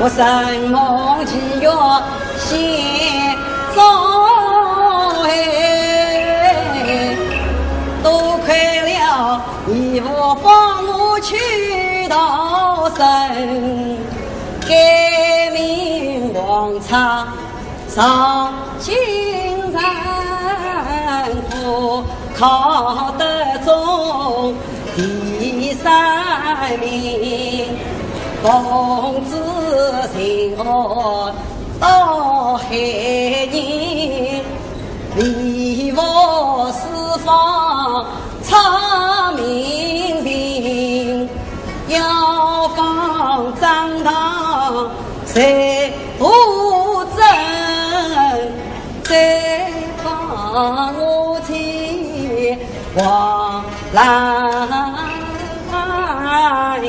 我生梦祈愿先走多亏了义父放我去到生，改名王朝上青山府，考得中第3名，公子成我到海宁，离我四方唱名名，要放张堂谁不争，再放我去往兰营，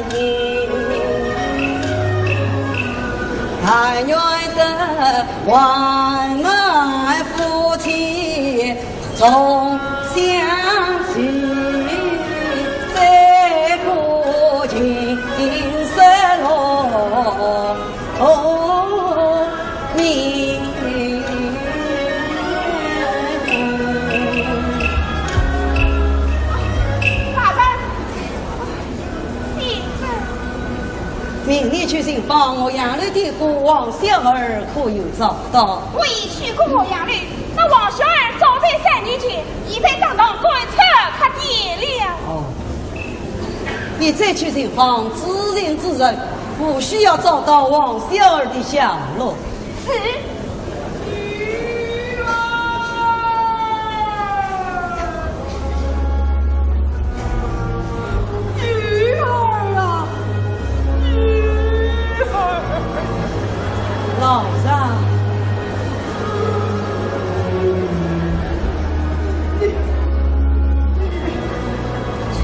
但愿得万爱夫妻终相聚，再过尽色落明。明日去寻访我杨柳的父王小儿可有找到？我已去过我杨柳，那王小儿早在3年前已被当堂观测他爹了。哦，你再去寻访知人之人，不需要找到王小儿的下落。是。老丈，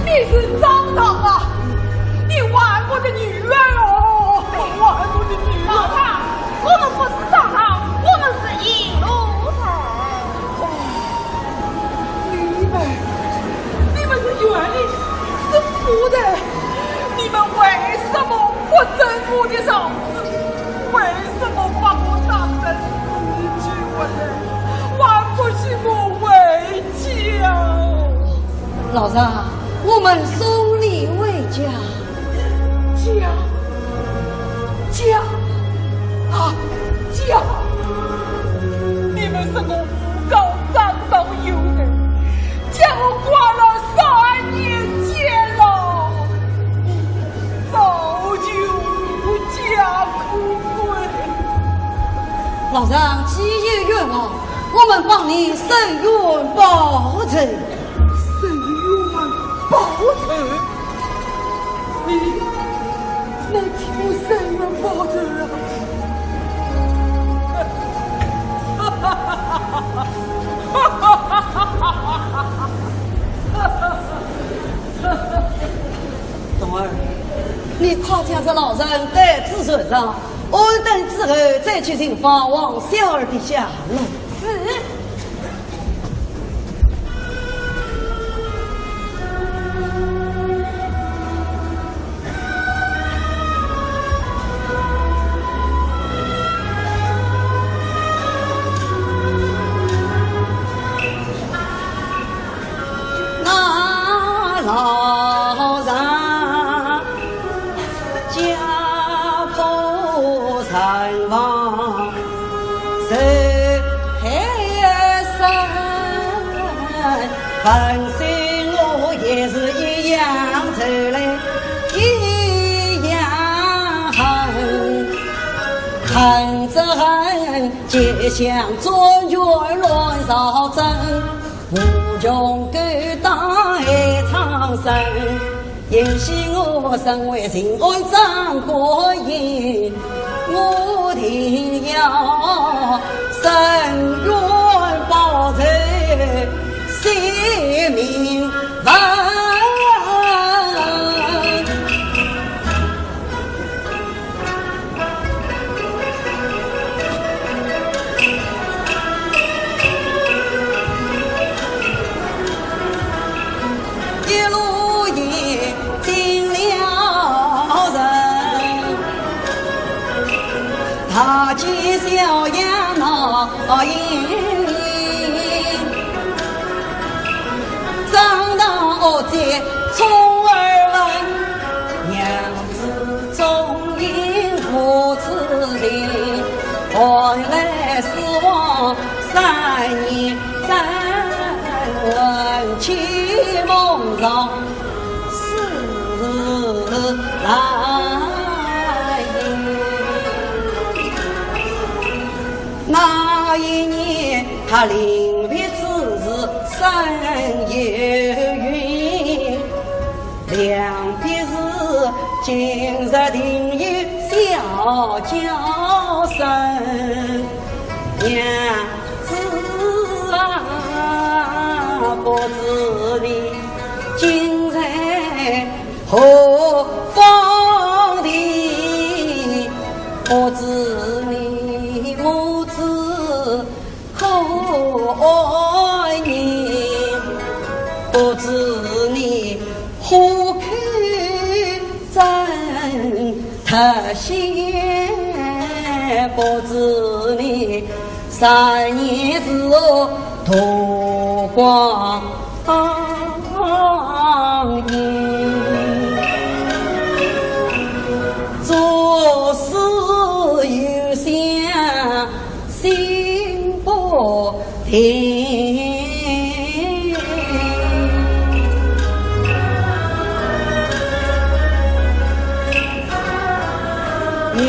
你是张堂啊！你玩我的女儿哦，玩我的女儿！老丈，我们不是张堂，我们是银路城。你们是园里是富的，你们为什么不争我的嫂子？为什么把我当成死囚呢？还不是我为家。老丈，我们送礼为家。家啊家！你们是我诬告张道友人，将我关了3年监了，早就无家可归。老丈，既有冤枉，我们帮你伸冤报仇。伸冤报仇？你替我伸冤报仇啊！冬儿，你快将这老人带至船上，安顿之后再去寻访王小儿的下落。是。老人家破残亡，受害生，本身我也是一样走来，一样恨着恨，结想中原乱朝争。无穷狗当海苍生，也许我身为秦安张国人，我定要伸冤报仇，性命万。见小羊闹营，长大后在从儿问，娘子终因父之情，何来失望3年再问起梦中是来。那一年他临别之日深夜云，两别时今日定有小叫声，娘子啊，不知你今在何方地，不知你母子何年，不知你何口真特险，不知你3年之后夺光阴，做事有想心不停，娘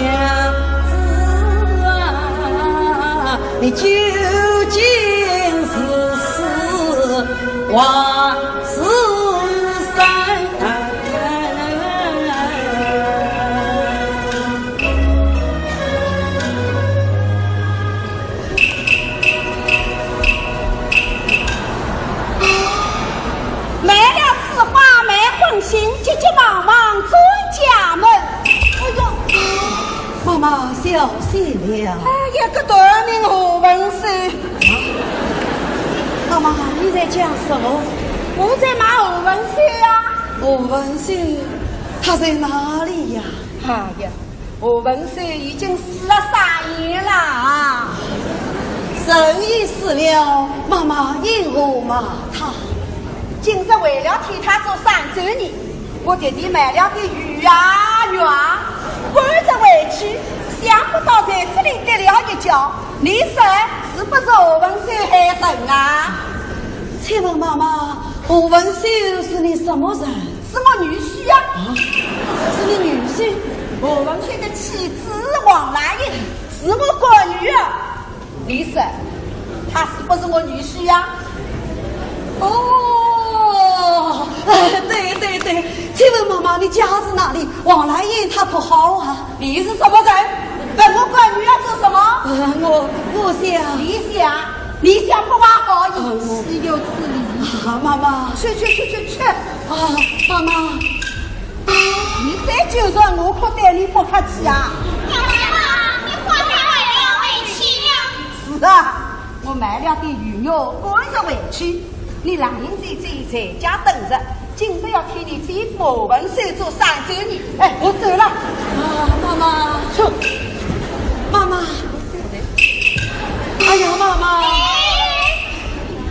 子啊，你究竟是死还是生？买了此花买婚信，急急忙忙转家门。哎呦！妈妈小心了。哎呀，个短命何文生！妈妈，你在讲什么？我在骂何文生呀。何文生，他在哪里呀？哎呀，何文生已经死了3年了啊！生意死了，妈妈因何骂他？今日为了替他做3周年，我特地买了个鱼啊鱼啊，赶着回去，想不到在这里跌了一跤。你说是不是何文秀害人啊？请问妈妈，何文秀是你什么人？是我女婿呀、啊，是你女婿？何文秀的妻子王兰英是我闺女儿。你说她是不是我女婿呀、哦，对对对，请问妈妈，你家是哪里？王兰英她不好啊。你是什么人？问我闺女要做什么？我想，你想不怀好意，岂有此理！啊，妈妈，去！啊，妈妈，你再就算我可对你不客气啊！娘妈，你话太了委屈了。是啊，我买了点鱼肉，赶着回去。你郎英在家等着，今日要替你替何文秀做3周年。哎，我走了。啊，妈妈，妈妈，哎呀，妈妈，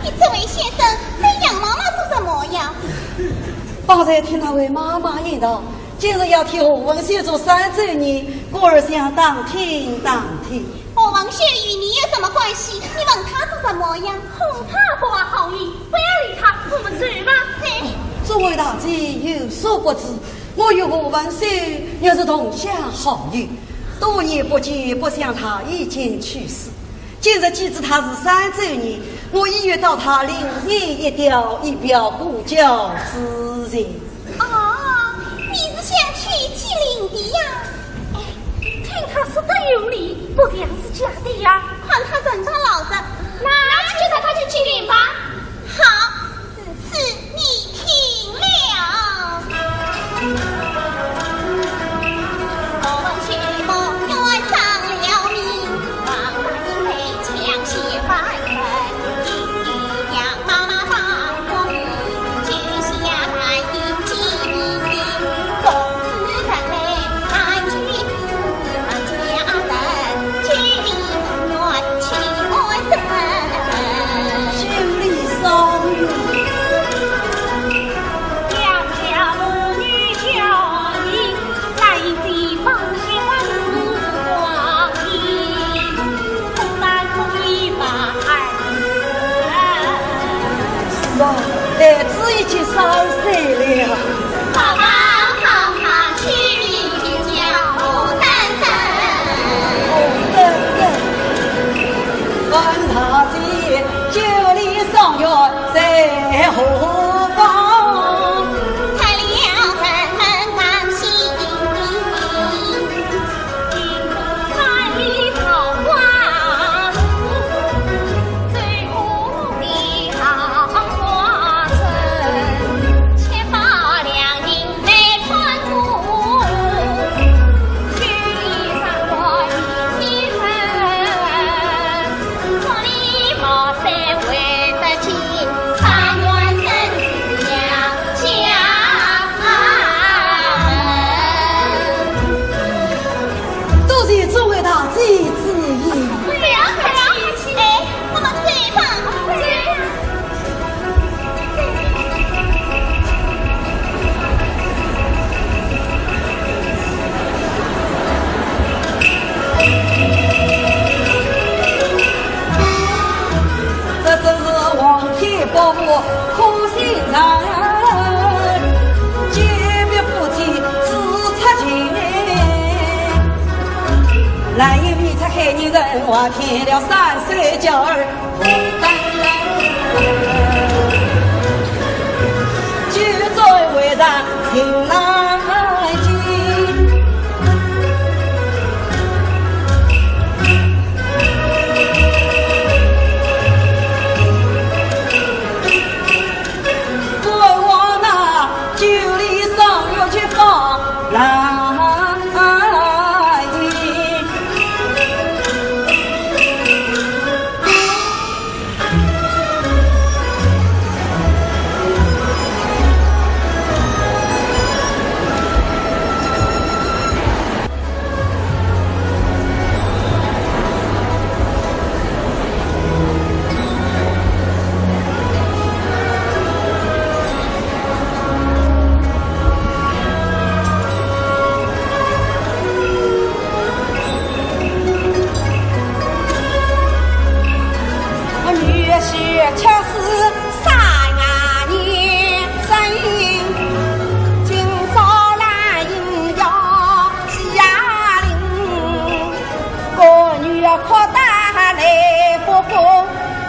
你这位先生在杨妈妈做什么呀？刚才听那位妈妈言道，今日要替何文秀做3周年，故而想当听。何文秀与你有什么关系？你问他做什么呀？恐怕不怀好意，不要理他，我们走吧。诸位大姐有所不知，我与何文秀也是同乡好友，多年不见，不想他已经去世。今日既知他是3周年，我已约到他临年一吊，以表故交之情。哦，你是想去祭灵的呀？哎，听他说的有理，不像是假的呀。看他人当老子，那就带他去祭灵吧。好，此事你听了。何文秀梦愿丧了命，王大英被枪械翻人，因杨妈妈帮过你，救下南京南一米才害你人，我添了3岁娇儿不担就在为让心难尽。对我那酒里上有去放来。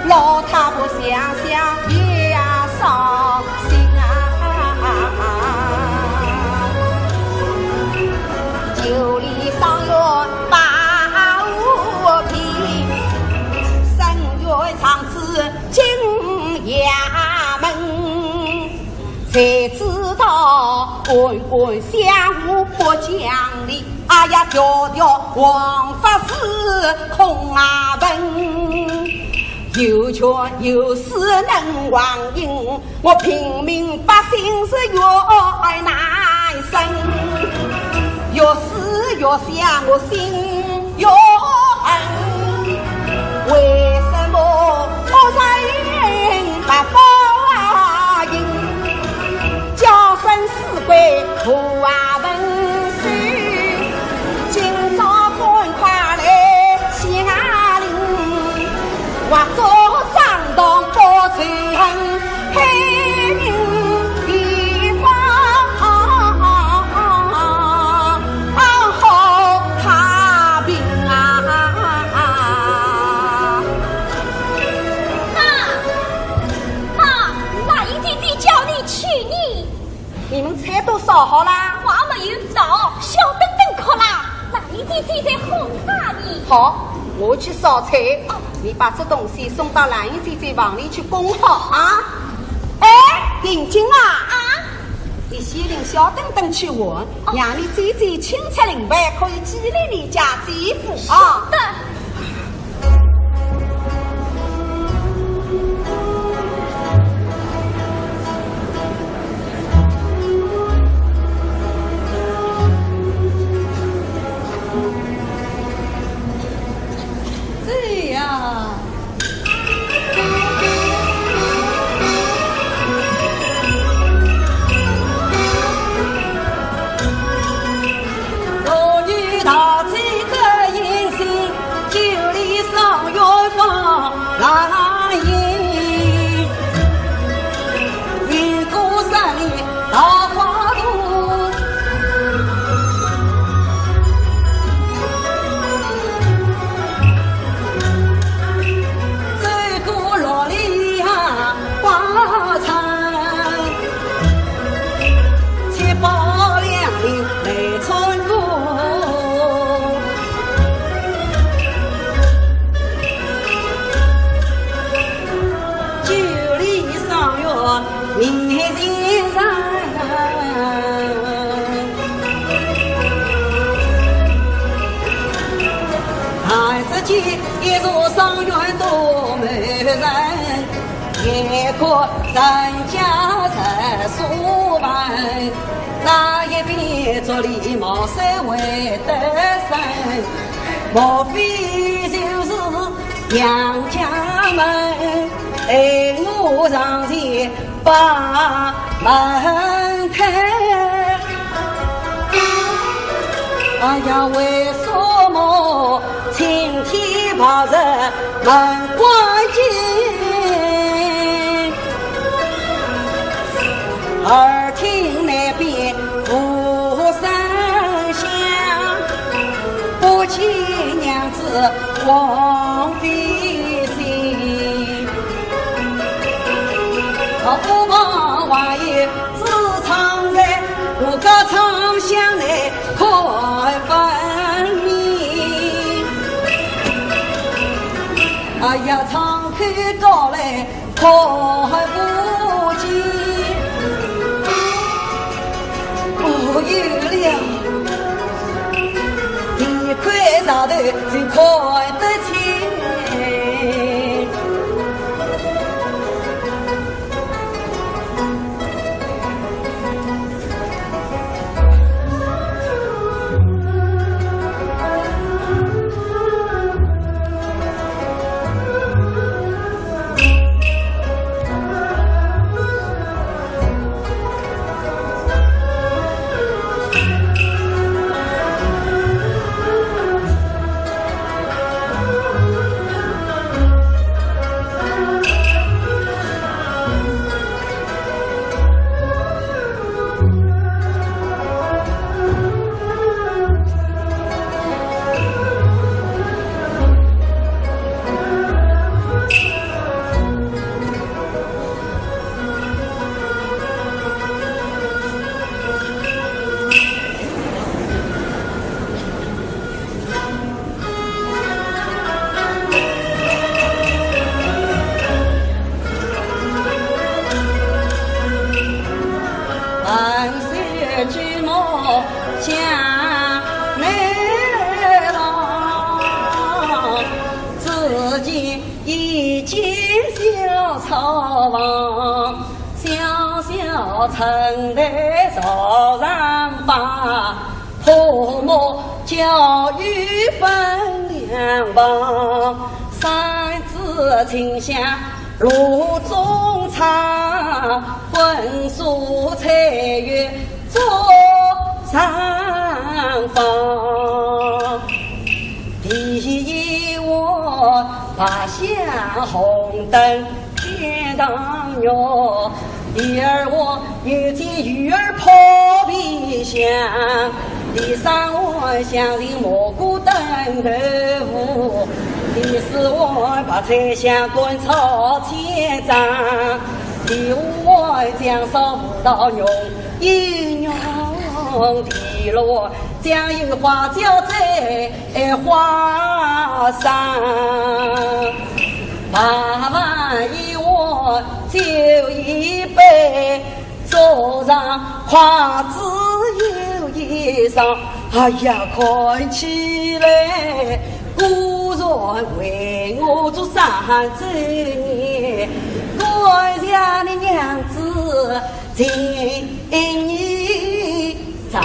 老太婆想想也伤心酒里上有把无皮，三月长子进衙门，才知道官官相护不讲理，哎呀条条王法是空问。有权有势能忘应，我平民百姓是越爱难生，越思越想我心越恨，为什么人不报应？叫声死鬼不问事，今朝赶快来西安岭，我做张当不吹恨，黑人地方好太平啊！妈，那一姐姐叫你去你们菜都烧好啦？话没有到，小等等可啦。那一姐姐在哄打你。好，我去烧菜。你把这东西送到蓝姨姐姐房里去供好啊！哎，定金啊！你先令小等等去问，让你姐姐清出领白，可以激励你家姐夫啊！的。一座桑园多美人，也可人家在书办。那一边做礼貌谁为得胜？莫非就是杨家门？哎，我上前把门开。哎呀，为什么晴天把人门关紧？耳听那边鼓声响，不见王妃心。不怕万一自藏在我个长巷内快分明。哎呀，敞开高来快不及，不有了一块上头就看得清。城台朝上把泼墨教育分两旁，三字清香炉中茶，荤素菜月桌上放。第一我把香红灯天当哟，第二我有见鱼儿泡皮香，第三我相信蘑菇炖豆腐，第四我把菜香滚炒千张，第五我将烧葡萄牛一牛，第六我将有花椒在花上，八碗一锅酒一杯，桌上筷子有一双。哎呀，看起来古人为我做3周年，我家的娘子今年长。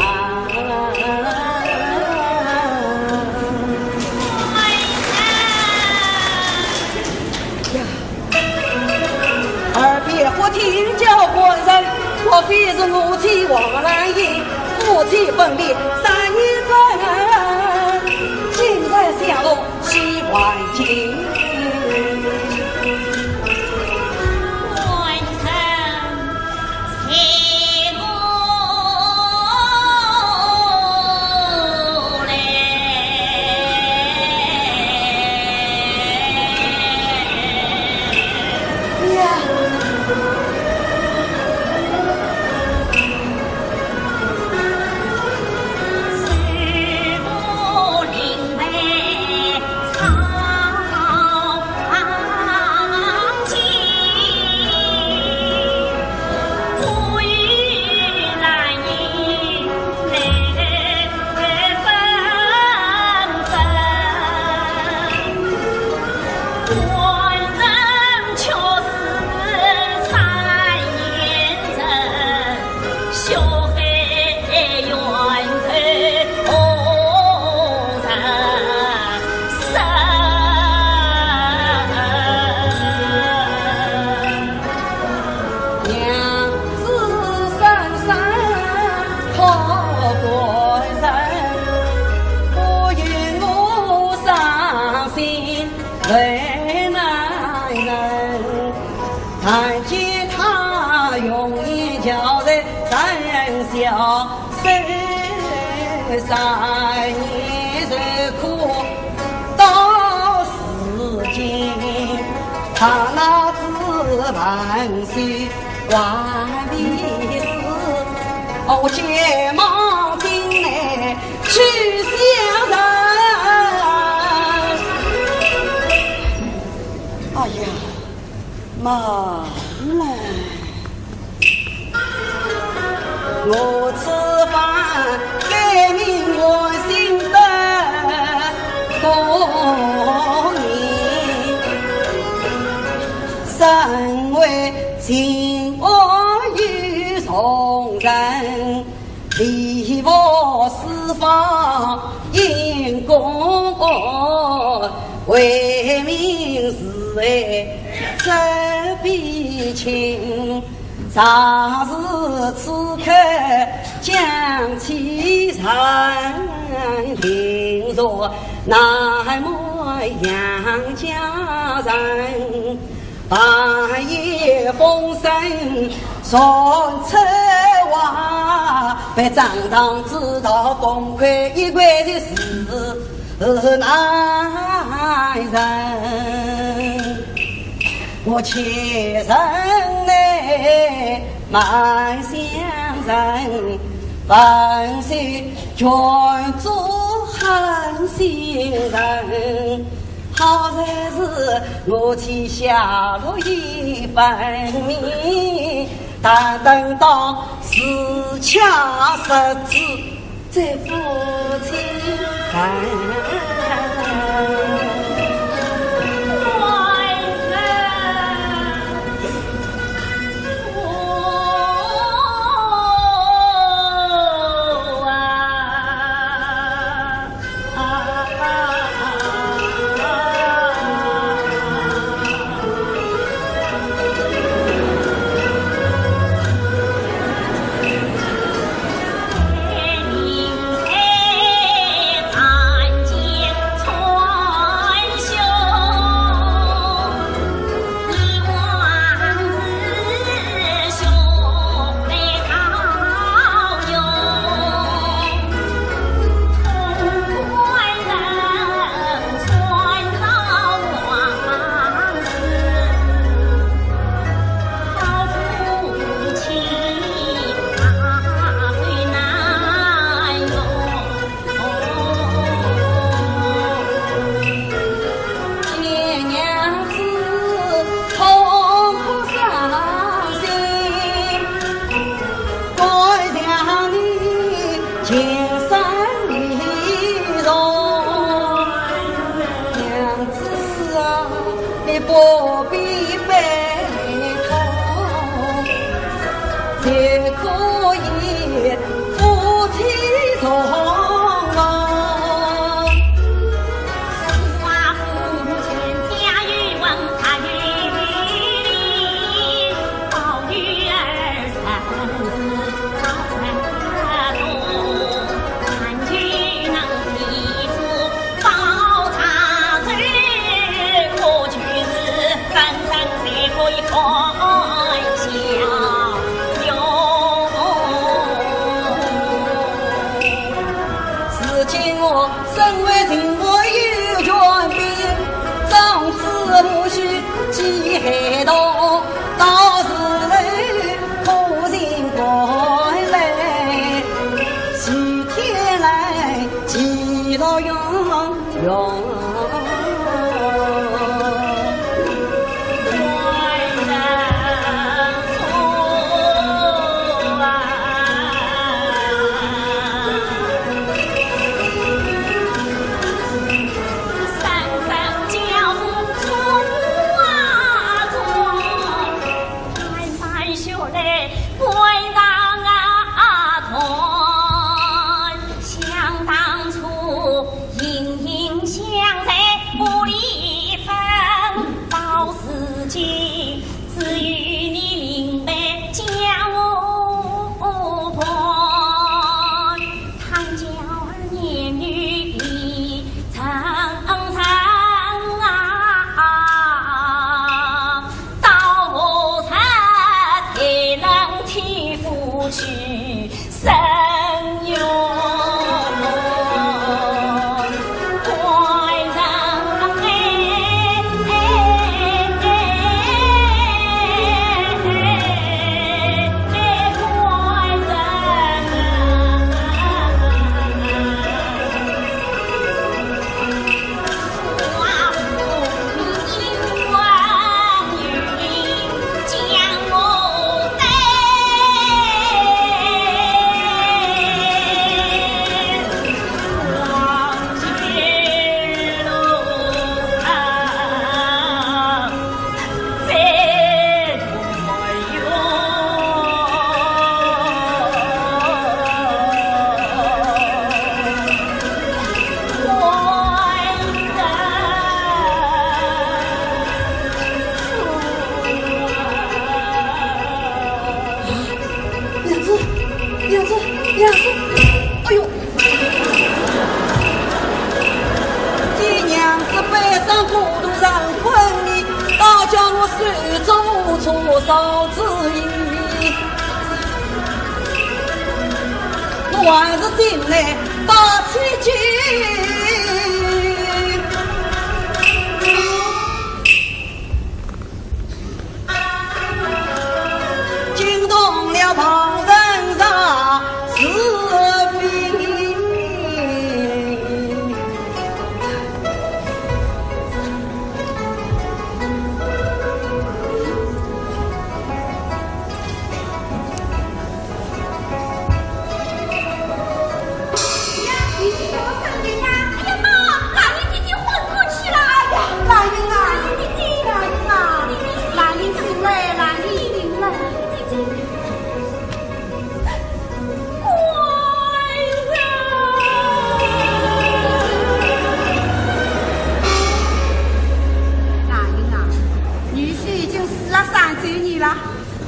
耳边忽听叫官人，莫非是我妻王兰英夫妻分别3年整，今日相逢喜欢情。为难人，看见他用一条在山小3年受苦，到他那只万岁万里事，我急忙进来去相认。哎呀，妈来！我吃饭改名我姓的多年，身为秦王与崇人，立我四方因公，为民是为这必亲。常是此刻将其人，听说南莫杨家人，半夜风声传出话，被张堂知道崩溃一关的是男人。我前生内满乡人，本是全族狠心人，好在是我妻下落一分明，但等到死掐实子，再夫妻人。不必悲痛，也可以夫妻同乐。寡妇全家与翁参与里，保女儿生死早生动，看去能替父报他罪，过去是三生谁可以分享？我身为秦国有权柄，长子无须记海道，到时来苦心归来，西天来记牢永永。想当初，隐隐相。还是进来打起军，惊动了旁人上是非。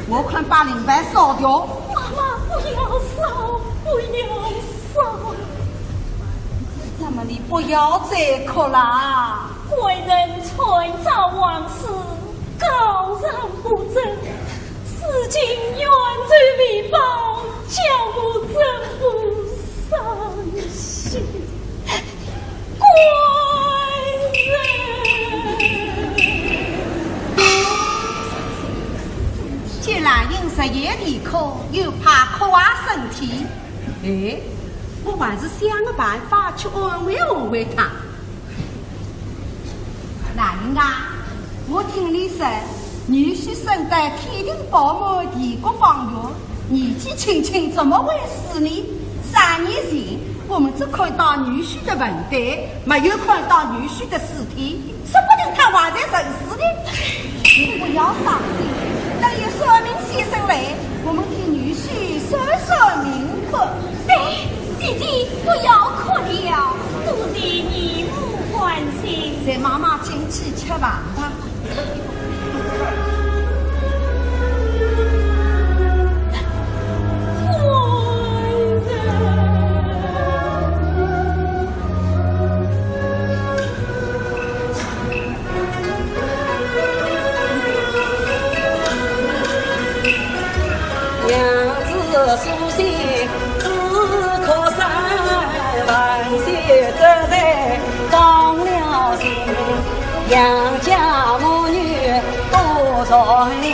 我看把灵牌烧掉。妈妈，不要烧，不要烧！怎么你不要再哭啦？为人创造往事，高尚不正，事情冤罪未报，叫我真不伤心。乖既然饮食夜里哭，又怕哭坏身体，哎，我还是想个办法去安慰安慰他。男人啊，我听你说，女婿生得天庭饱满，地国方圆，年纪轻轻怎么会死呢？3年前，我们只看到女婿的坟堆，没有看到女婿的尸体，说不定他还在人世呢。你不要伤心。等有算命先生来，我们替女婿算算命去。哎，姐姐不要哭了，多谢你母关心。在妈妈进去吃饭吧。书信只可山，万岁这才放了心。杨家母女多善良，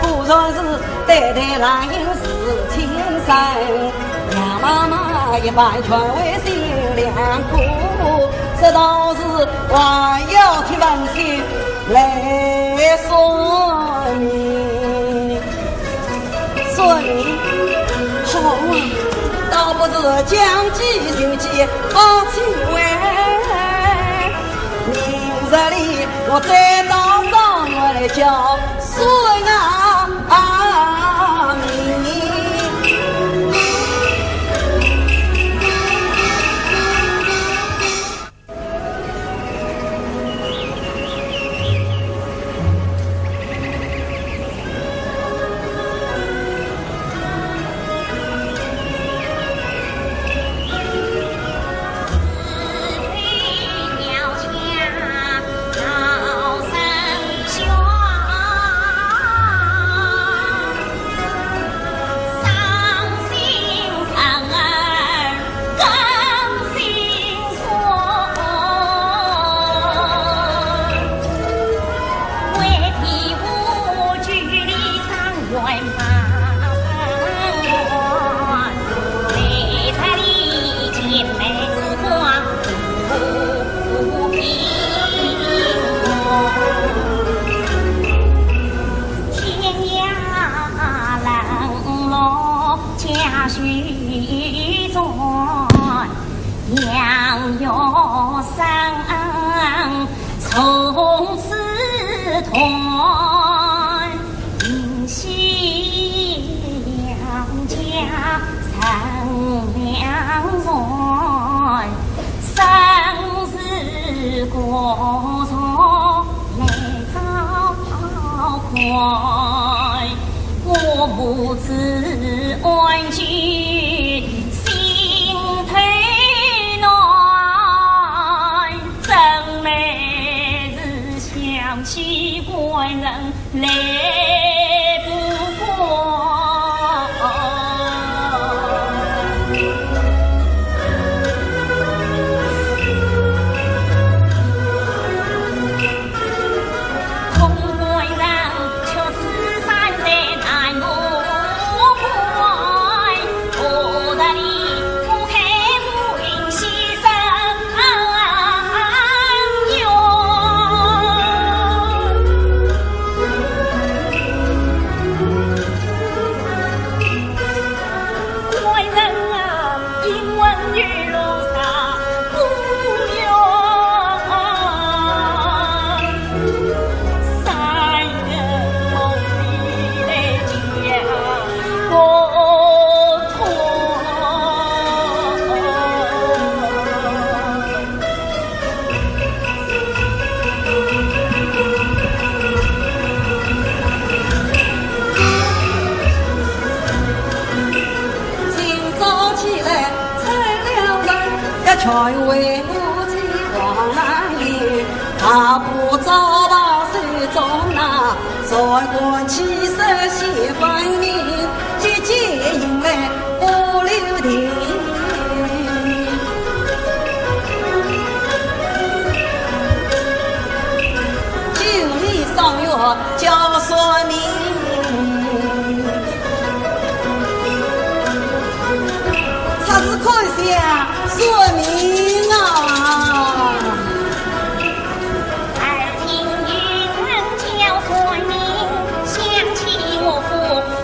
不算是代代兰英是亲生。杨妈妈一番劝慰心良苦，这倒是还要替万岁来说明。说明好啊，倒不是将计就计好机会。明日里我再到上我来叫孙阿弥。从此团迎喜娘家三两人，生日过错来早快，我母子安居心头暖，真美日想起官人来不过。全为我妻黄兰英，他不早把手中拿，再观其色写分明，节节引来不留停。九里上月叫说明，他是看下说明啊。耳听雨声叫说明，想起我父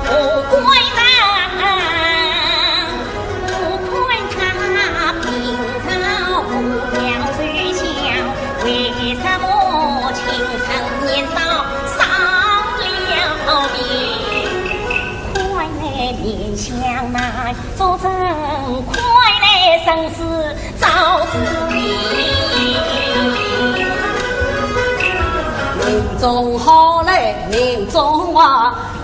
不归人，不困他平常不了水乡，为什么青春年少丧了命？快来面向南，作证快来生死早知明。命中好来命中坏，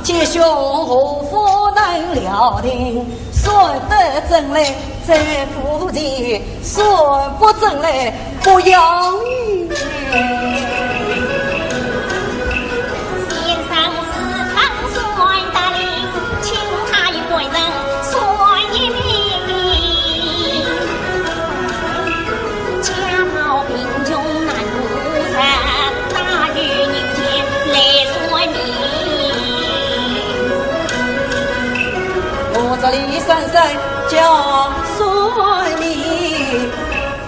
吉凶祸福能料定，算得正来在福地，算不正来不要命。先生是长帅大领，请他一个人算一命。家道贫穷难入身，大雨凝天来算命。我这里深深叫算命，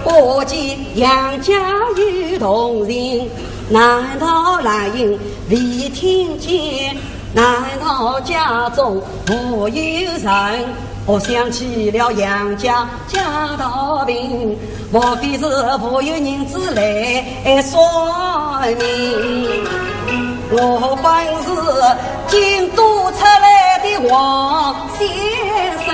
我见杨家与同人，难道来因未听见？难道家中无有人？我想起了杨家家道病，莫非是无有人子来算命？我本是京都出来的王先生，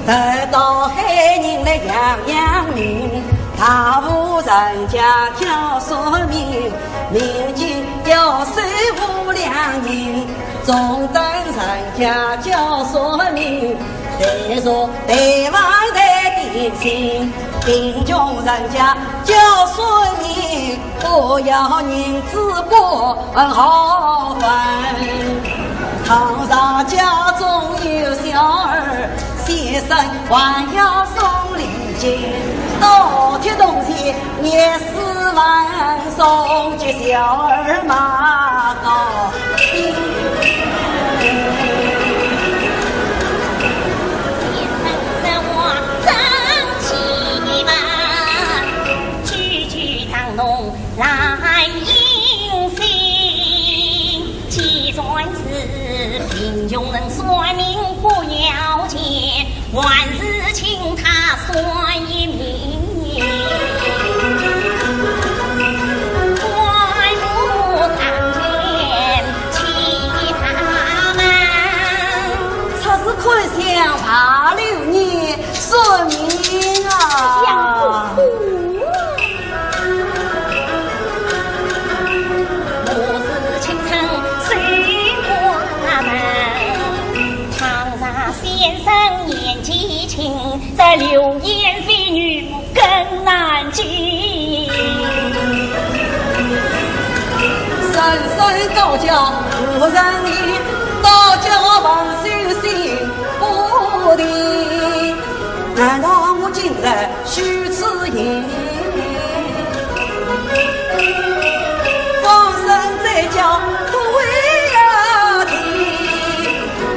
得到海人来养命，他无人家叫说明，民间要守护良人，中等人家叫说明，再说台湾的点心，贫穷人家叫说明，不要银子不好分。倘若家中有小儿，先生还要送礼金，多贴东西也4万，送给小儿马高兴。先生是我真气门，句句当弄来应心，既算是贫穷人算命不要紧，万事请他算一命。快步上前其他们，他是看相爬6年说明啊。我是清晨水花门，倘若先生年纪轻，这流言蜚语更难禁。深深高叫无人应，高叫王修心不定。难道我今日虚此言？放生在家不为呀听，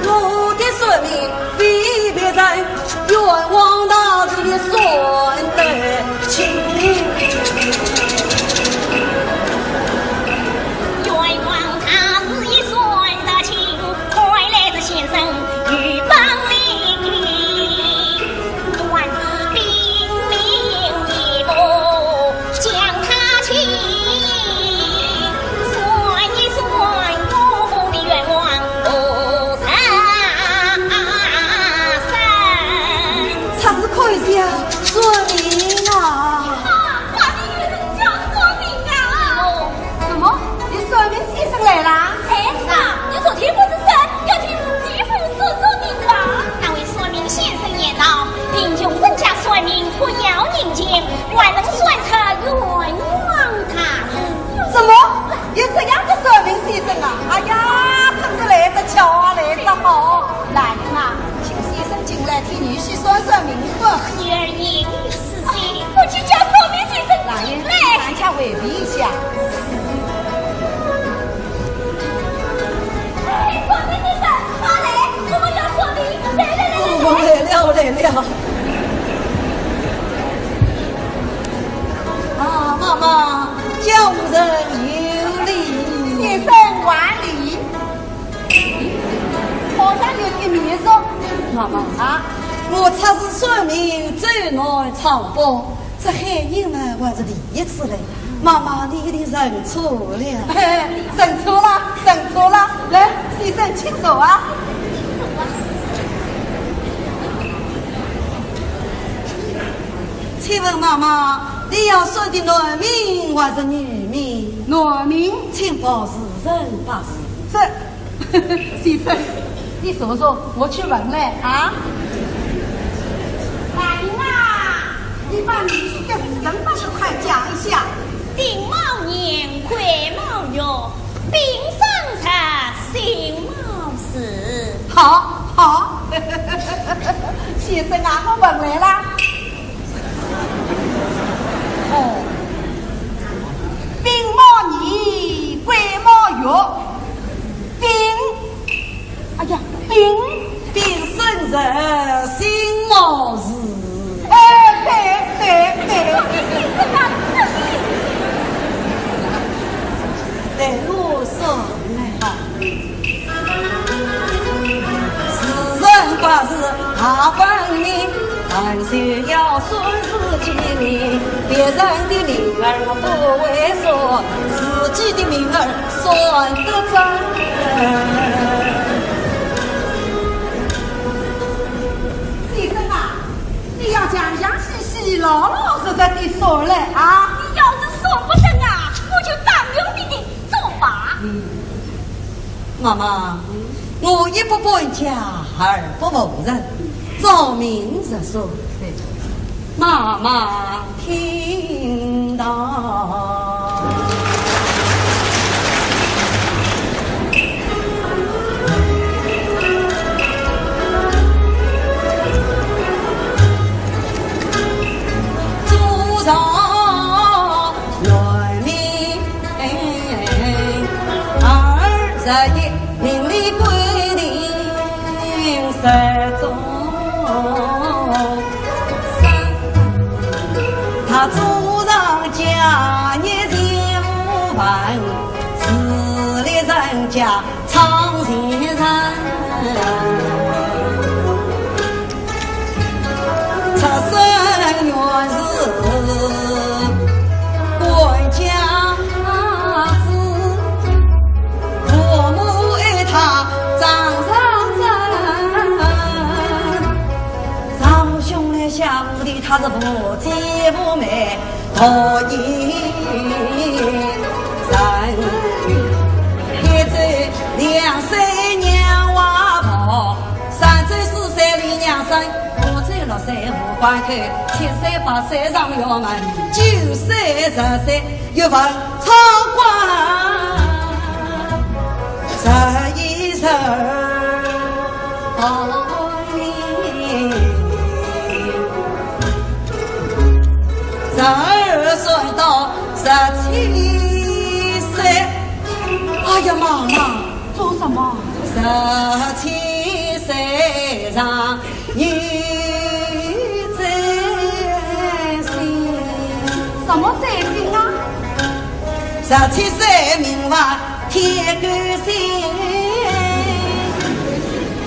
我的说明比别人冤枉大的算得清。冤枉他是一算得清，快来这先生与帮领，万事兵民一步将他请，算一算我父的愿望不成身。他是看下说明啊。我的女人叫说明啊！什么？你算命先生来啦？哎，是啊，你昨天不是说要听继父说说明的？那位说明先生言道，贫穷人家算命不要妈叫人有礼，先生万里。好像有点面熟。妈妈啊，我才是说明走南闯北，这海英们我是第一次来。妈妈，你一定认错了。认错了，认错了。来，先生请坐啊。请问妈妈，你要说的男名还是女名？男名，请报是人吧是？先生，你说说，我去问来啊。来人啊，你把你去的人把这快讲一下。丁卯年，癸卯月，丙申茶，辛卯时。好，好。先生啊，我问来了。哦，丙卯年，癸卯月，丙，哎呀，丙申日，辛卯日。对，对，我说来，是人把事下分明，但是要顺势经营，别人的名儿不会说，自己的名儿算得真。先生啊，你要讲详细，老老实实的说来啊。你要是说不成啊，我就当用你的做法。妈妈，我一不搬家，二不谋人，照明着说。妈妈听到。主上论命21命里规定3中他主上家业任务办，势力人家常先生，出生原是官家子，父母爱他张上人，长兄来下午的他是不姐不妹，头一人，一走2岁娘娃婆，3走4岁离娘生，5走6岁无关口，7岁8岁上衙门，9岁10岁又逢超官，11岁12岁到17岁，哎呀妈妈，做什么17岁上有灾星，什么灾星啊17岁名望天干星，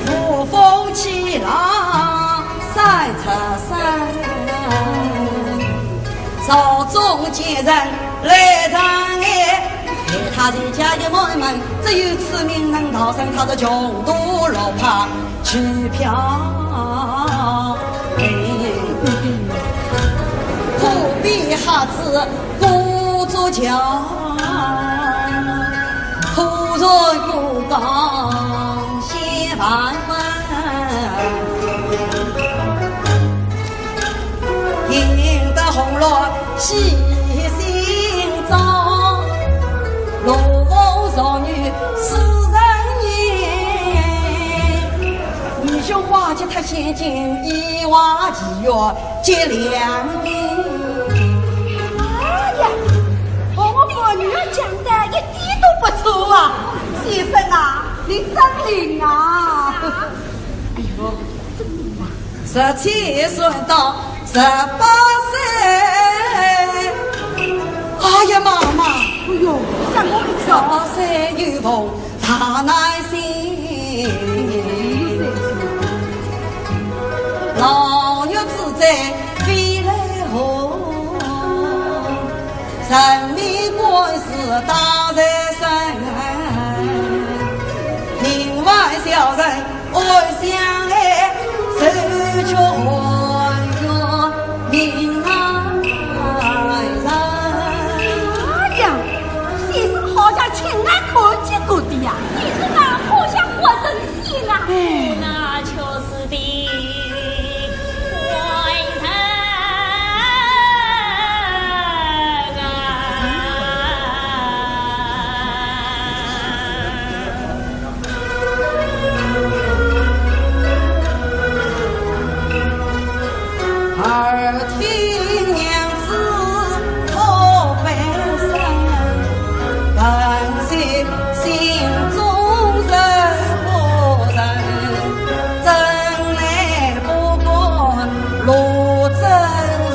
呼风起浪3出3。朝中见人来长安，他在家的门门，只有此命能逃生，他的穷途落魄去漂苦逼孩子故作娇，苦在不刚先万分，赢得红落喜心脏，罗凤少女4人言，女兄花及他现今1瓦几月结2鬓。哎呀，我闺女儿讲的一点都不错啊，先生啊，你真灵啊！哎呦，真灵啊！17岁到18岁，哎人民官司大在身，民外小人爱相爱，手却还愿民爱人。哎呀，先生好像亲眼看见过的呀，先生啊，好像活神仙啊，那就是的。耳听娘子托悲声，本心心中人不人，真来不过路真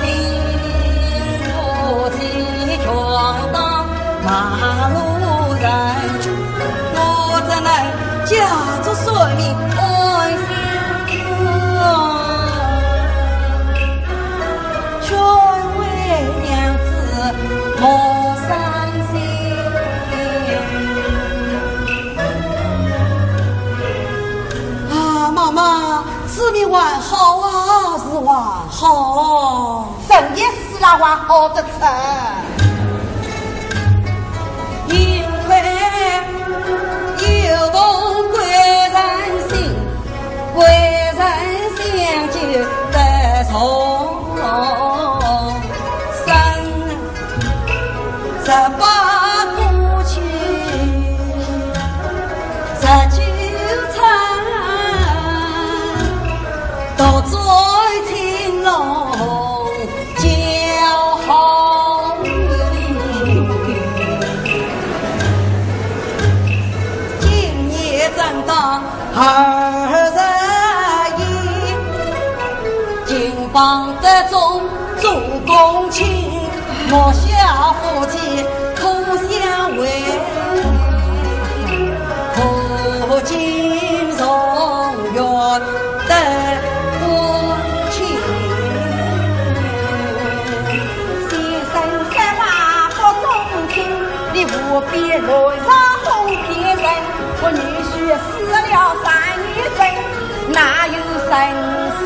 心，不计闯荡马路人，我怎能假作顺命爱相客？却为娘子莫伤心啊！妈妈，此命还好啊，是还好，人也死了还好得成。因为有梦归人心，归人相救得从。十八过去，19餐，都在青龙叫好运。今夜正当20一，金榜得中做公卿。莫笑夫妻同相为，苦尽荣愿得夫妻。先生在马国中听，你务必来上红皮人。我女婿死了3年整，哪有生死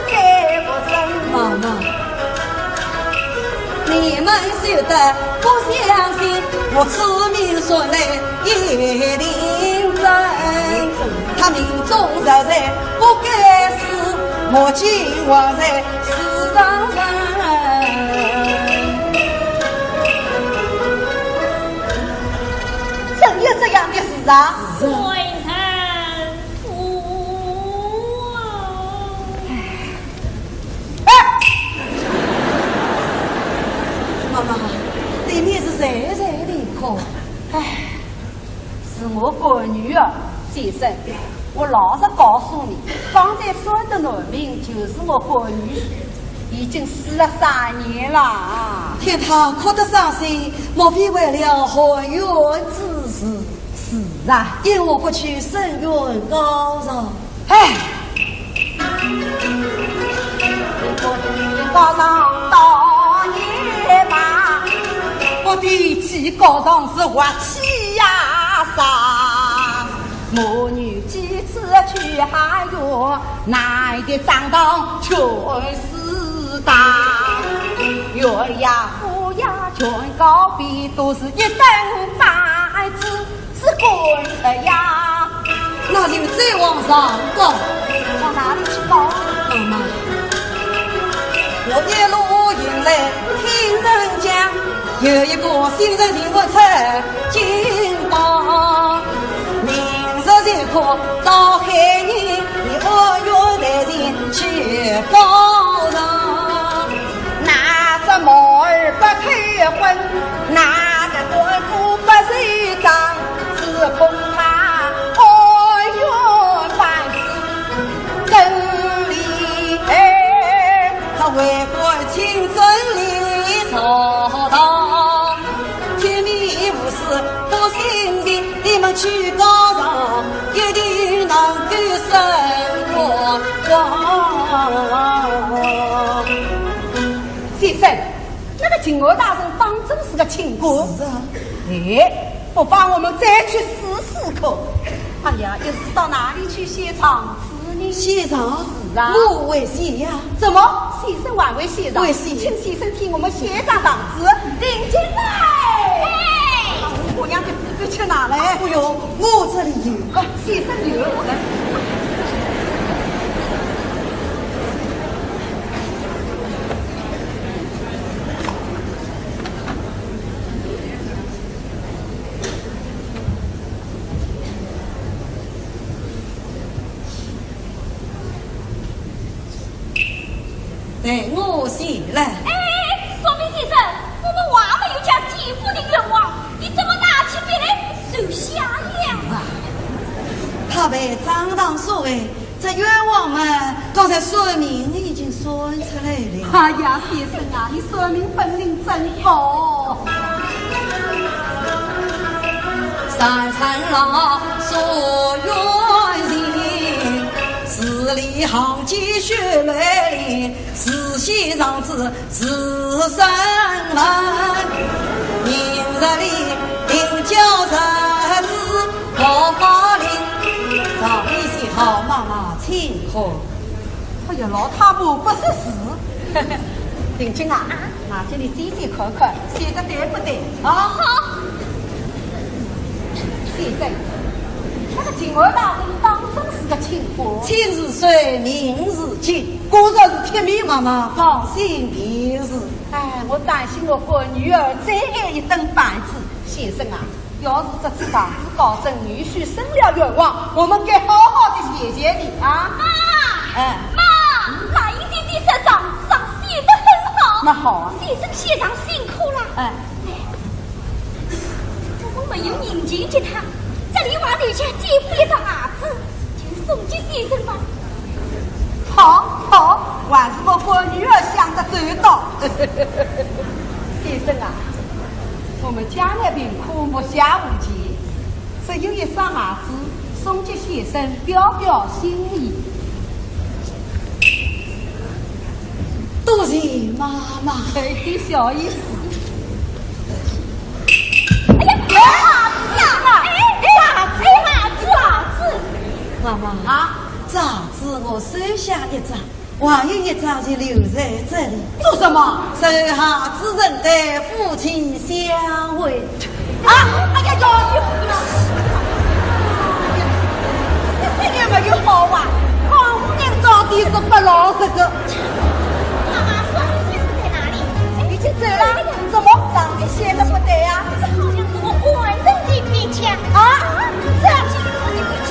在我身？妈妈。你们休得不相信，我此命顺来一定真。他命中受在不该死，莫惊枉在世上人。真有这样的事啊？妈妈，里面是谁在的哭？唉，是我闺女儿，先生。我老实告诉你，刚才说的农民就是我闺女，已经死了3年了。听他哭得伤心，莫非为了还愿之事？是啊，因我不去深渊高上。唉，我高上到夜吧，我的气高上是滑气呀上，母女几次去海哟，哪一个长当全是当，月呀夫呀全高比都是一等白子，是滚的呀。那就再往上高，往哪里去高？妈妈，我一路迎来听人讲，有一个新人进不出金榜，明日就可到海宁，你2月来人去报上。那只毛儿不开荤，那个官府不收账，只恐怕他为国清真理朝堂，天命无私不心病，你们去高上，一定能够生活光。先生，那个金额大人当真是个清官。是啊，哎，不妨我们再去试试看。哎呀，又是到哪里去写场子呢？先生，是啊，我为谁呀？怎么？先生还为先生？为谁？请先生替我们写张场子，领进来。哎，姑娘的纸笔去哪来？不用，我这里有。先生有。对，我写了。哎，说明先生，我们娃没有将姐夫的愿望，你怎么拿起笔来手下了啊？他被张当所谓，这愿望嘛，刚才说明已经说出来了。哎呀，先生啊，你说明本领真高。三层楼所愿行，字里行间血泪淋，字写上字字生门，明日里领教这字好法令，早已写好妈妈请喝。哎呀，老太婆不识字。丁金啊，拿起你仔细看看，写的对不对？啊，好。先生，那个金额大人当真是个清官。今日水，明日晴，果然是铁面妈妈放心便是。哎，我担心我和女儿再挨一顿板子。先生啊，要是这次场子保证女婿生了愿望，我们该好好的谢谢你啊。妈，哎，妈，那一点点在场子上写得很好。那好啊，先生写上辛苦了。哎，我没有认见着他，这里娃留下姐夫一张儿子，就送给先生吧。好，好，还是我和女儿想得周到。先生啊，我们家内贫苦，目下无钱，只有一双儿子送给先生表表心意。多谢妈妈。嘿，小意思。哎呀，儿子啊！儿子！妈妈啊，杂志我收下一张，还有一张就留在这里。做什么？手下之人对父亲相会。啊！哎呀，要这个没有好玩，广府人到底是不老实的。妈妈说先生在哪里？已经走了，怎么上面写的不对呀？这好像是我官人的笔签啊！这姐夫的笔签。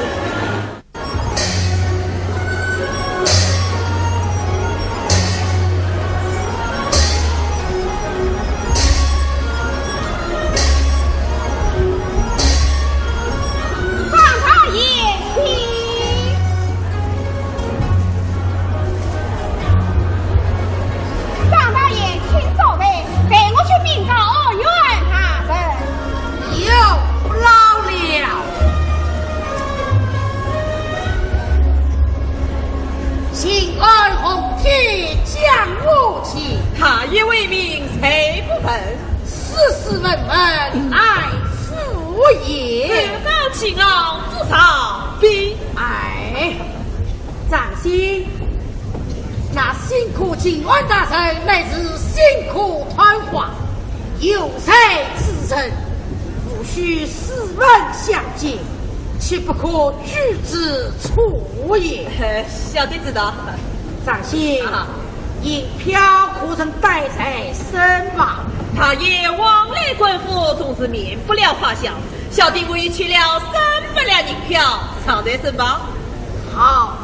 他也为民才不分，世事问问爱父也。自高气傲，自少必哎，掌心，那辛苦景安大臣乃是辛苦团花，有才之人，无需斯文相见，岂不可举之处也？小弟知道。掌心。银票可曾带在身旁？他也往来官府，总是免不了花销。小弟委屈了300两银票，藏在身旁。好。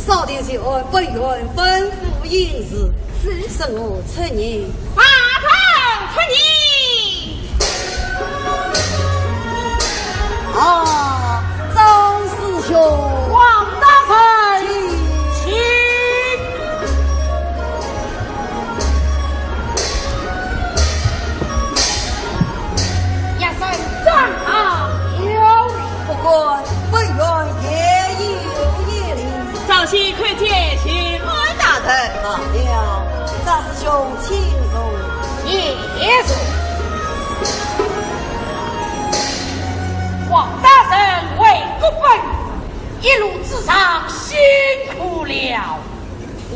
少天就按不愿吩咐应时，是我出言。大臣出言。啊，张师兄，王大臣，请。岂可见行？王大人到了，张师兄请入。也是。王大人为国本，一路之上辛苦了。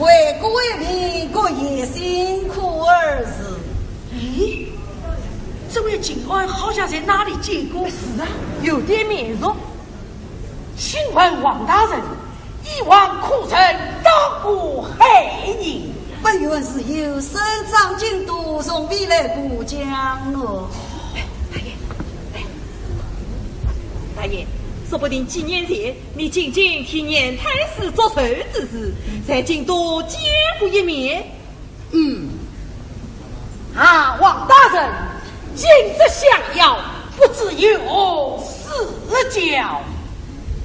为国为民，各也辛苦而已。哎，这位警官好像在哪里见过？是啊，有点面熟。请问王大人，以往苦臣当过黑人？本院是有省长京都送笔来过江了。大爷，说不定几年前你仅仅替年太师作寿之时，在京都见过一面。王大人，今日相邀，不知有事教。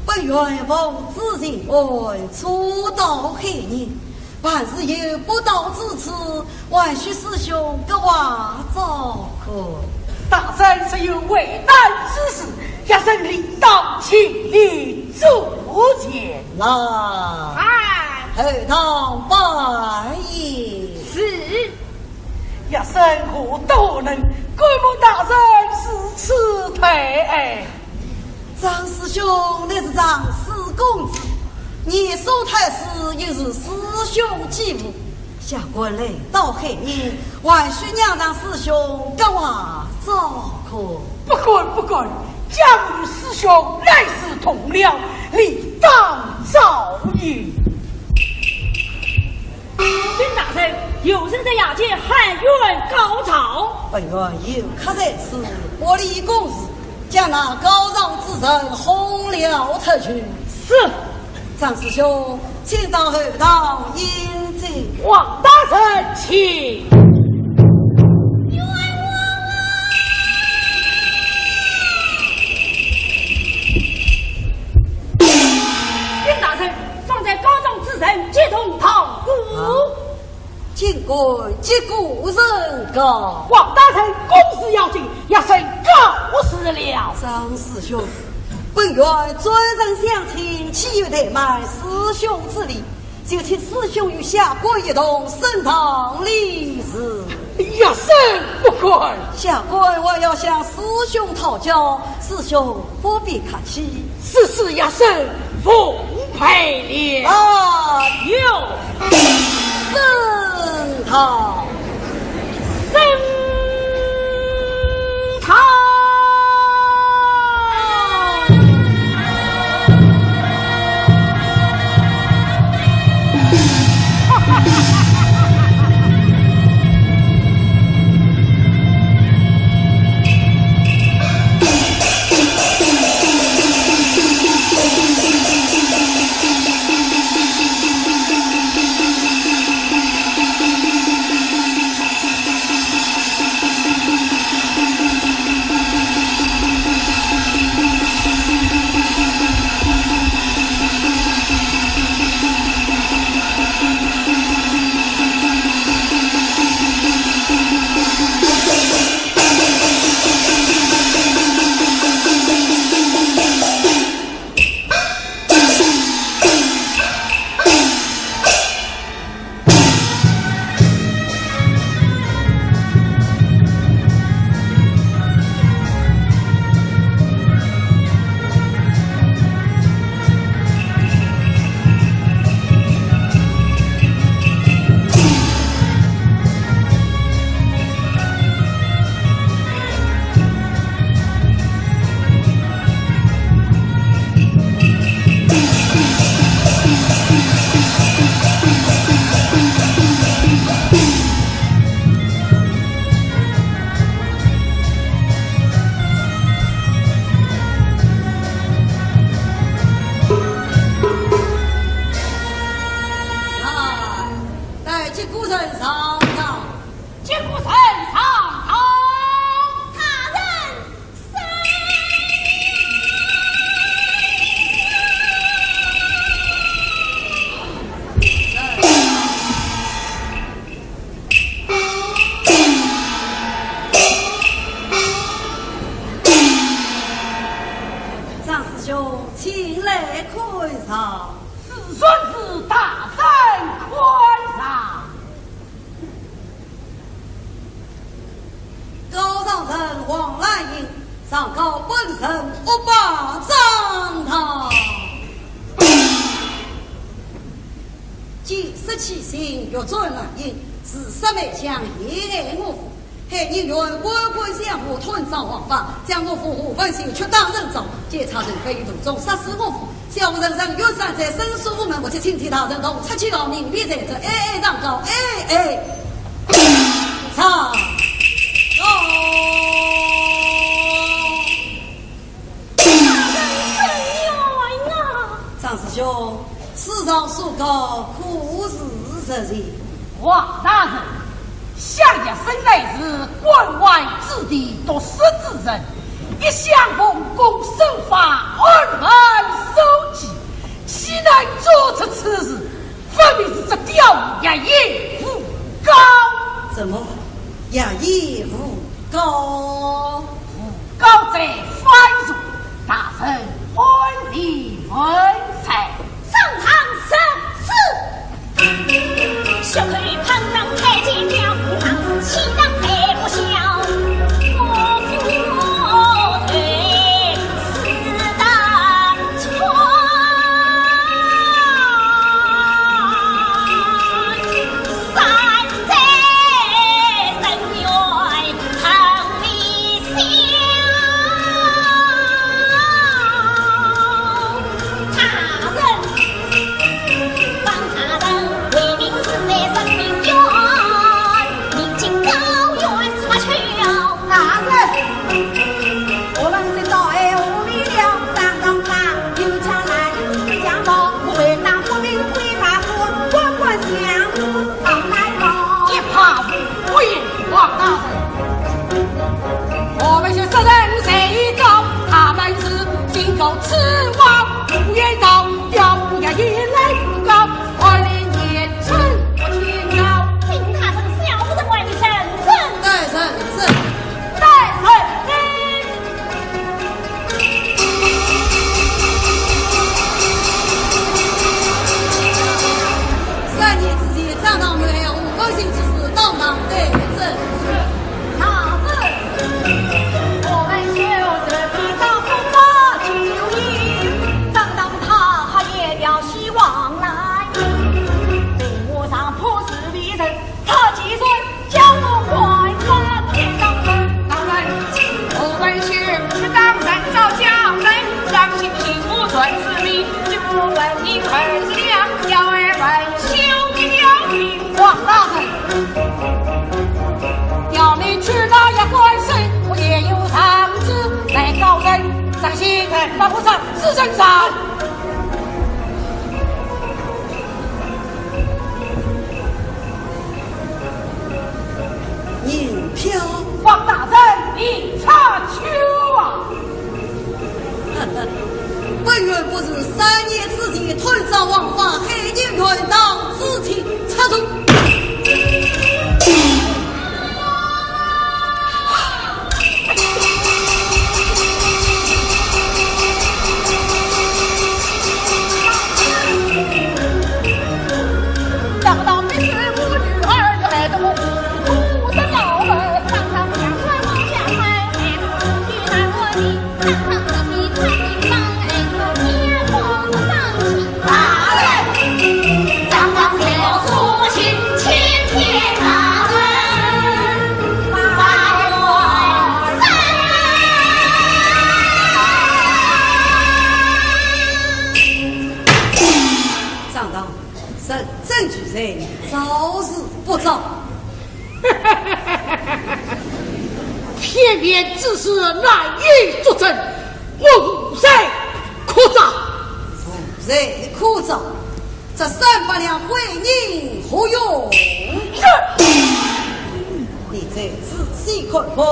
本院奉知县官初到黑人，凡事有不到之处，还需师兄各话照可。大人是有为难之事，也是理当请你主见。来，后堂拜宴。是，也生活多能，官蒙大人是此退。张师兄乃是张氏公子，年寿太师又是师兄继父，下官来到黑年，还需让张师兄各话照可。不管，江与师兄乃是同僚，理当照应。丁大人，有人在衙前喊冤告状。本院有客在此，我立公事，将那高尚之人轰了出去。是，张师兄，请到后堂迎接。王大人，请。丁大人，放在高中之人接同堂鼓。进官接故人告。王大人公事要紧，也甚告示了。张师兄，本院尊人相亲，岂有怠慢师兄之礼？就请师兄与下官一同升堂立誓。也甚不管。下官我要向师兄讨教，师兄不必客气。此事也甚奉陪了。有升堂，升堂。请来快上。子孙是既失其心，欲转难言，是十妹相也爱我父。还宁愿官官相护，吞赃枉法，将我父虎本性却当人造，借差人非途中杀死我父。小人人有善在申诉无门，我就请替他人头，出其高明，必在这让高唱高。张师兄，世上所高，苦是实情。王大人，乡家生来是关外之地，都识之人，一相逢共生法，恩恩收集，岂能做出此事？分明是这吊衙役诬告。怎么衙役诬告？诬告在犯罪，大人欢礼文采，上堂审视。血可以旁人开见了，当时岂能才不孝？我父罪死当传，三载深冤恨未消。大人，帮大人为民是在生命冤，明镜高原查求。大人，我们是到爱无理了，张当他有枪来是将报，我为当不明违法官，官官相护上来报。也怕无言，王大人。我们是十人谁招？他们是金口吃王不愿道，要不要引来不告？我连也称不天高。令他成小人外的神人。带人证，带人证。3年之间，张堂女孩无高兴之事，当当带证。大人，我们就是比丈夫把酒饮，当当他还也表希望来。对我上破事为人，他几岁将我快发天当人。当然，我们是当然找家人，让心平无转之命，就问你儿子俩，要儿问休要命。王大人，要你去哪也关身，我也有长子来告人，张心把不上自身上。银票，王大人，你查秋啊！本院不是3年之间吞赃枉法，黑宁愿当自体插中。想到你是我女儿，又害得我苦的老儿，常常想穿往下开，害得我女儿我你，常常自己穿进房，害得天光丧气。大人，张当给我苏醒，千天大人，把我上当，审证据在你，招是不招。偏偏只是难以作证，我无罪可招。无罪可招，这300两回银何用？你再仔细看看，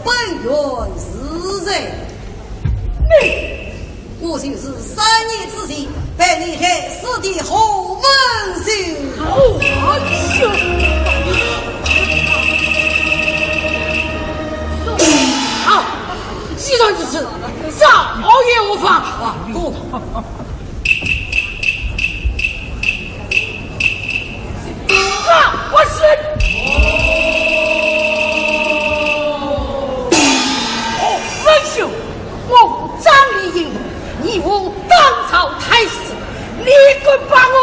本院是谁？我就是3年之前被你害死的侯文秀。好，既然如此，早也无妨。不，我是文秀，我无张力应付，你无当朝太师，你敢把我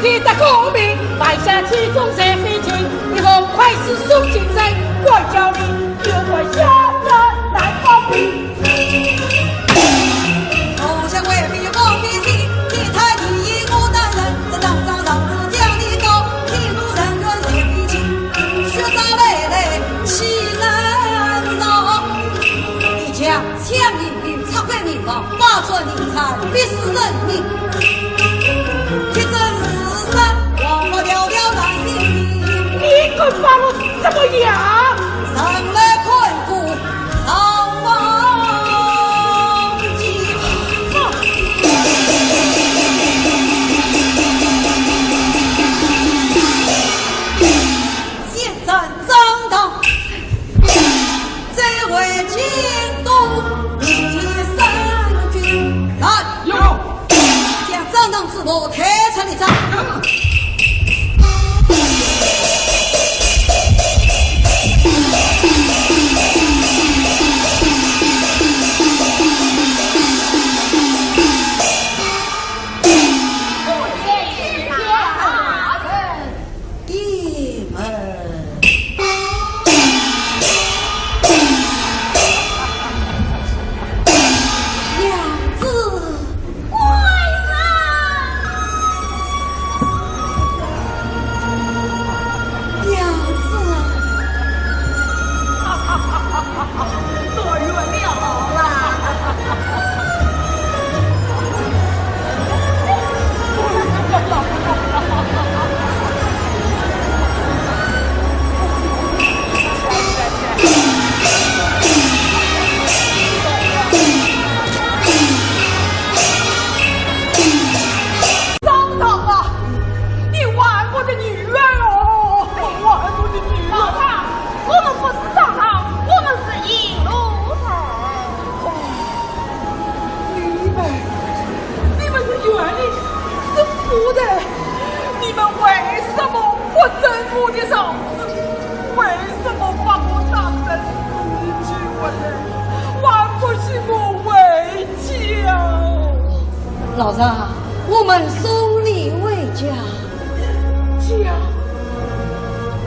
天的功名，埋下其中社会情，以后快是送进山，怪叫你有我下人来报名。我想为民望民心，你太第一我担任，在党上上子将你高，一路人人谁比亲，学长未来岂能饶？你将强语插会民望，把准人才，必是人民。铁证是山，王法条条难行刑。你可发了什么呀？上来困苦，上方急。现在张堂，这位京东李三军来，有将张堂之母抬成一张。一门娘子乖娘子多原谅啦。张堂啊，你玩我的女儿哦，玩我的女老儿。大，我们不是张堂，我们是引路你们是园里是富的，你们为什么不争我的嫂子？为什么把我当成死去呢？还不是我为家。老丈，我们送礼为家。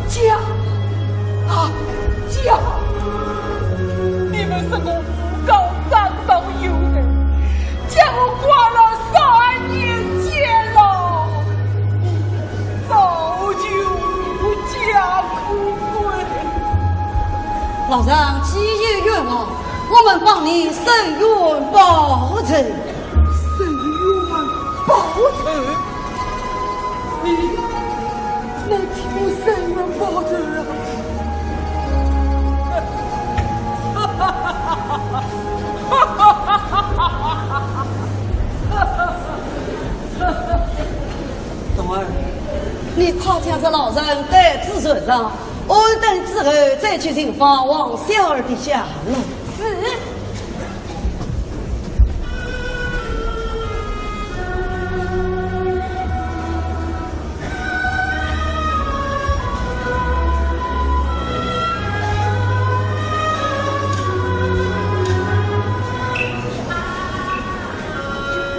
家啊家！你们是我诬告张道友人，将我关了3年监牢，早就无家可归。老丈，既有愿望，我们帮你伸冤报仇。沈冤报仇？你能替我伸冤报仇冬儿，你夸奖着老人在自尊上，我等之后再去请法王小儿的下落。是。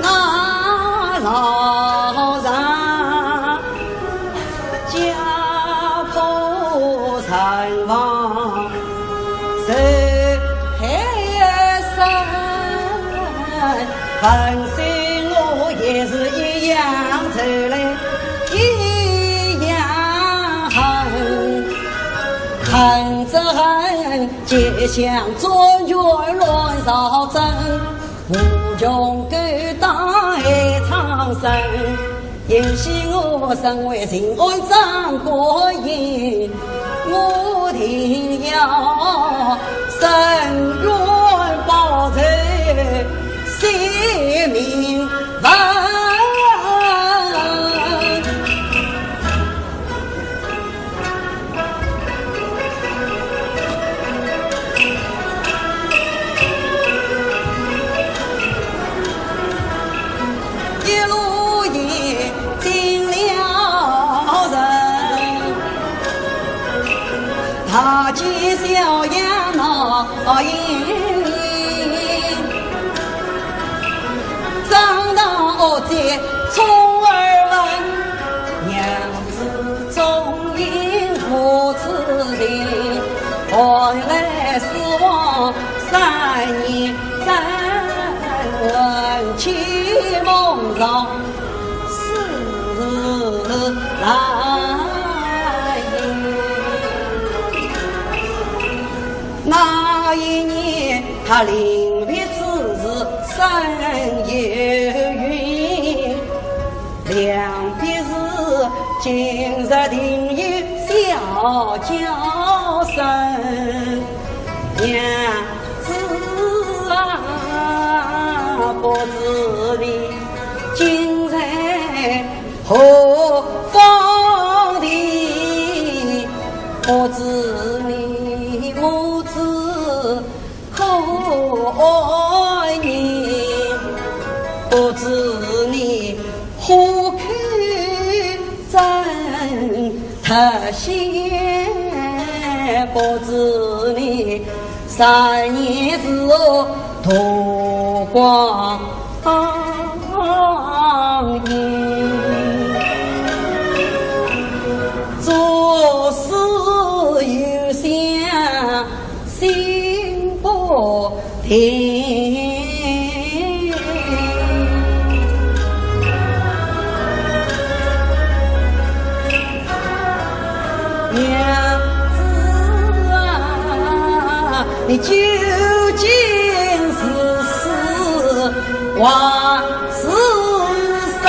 那老人家破残亡，受害生，本身我也是一样走来，一样恨着恨，结相专权乱朝政。无穷狗大爱苍生，有幸我身为秦安张国人，我定要伸冤报仇，谢民万。他见小羊闹眼，长大后见聪儿文，到来死亡3年，再问起梦上事来。那一年他临别之日身有孕，两别时今日定有小娇生，娘子啊，不知你今在何方地，不知你母子何年，不知你何去真特险，不知你3年之后夺光阴，做事有想心不停。娘子啊，你究竟是死还是生？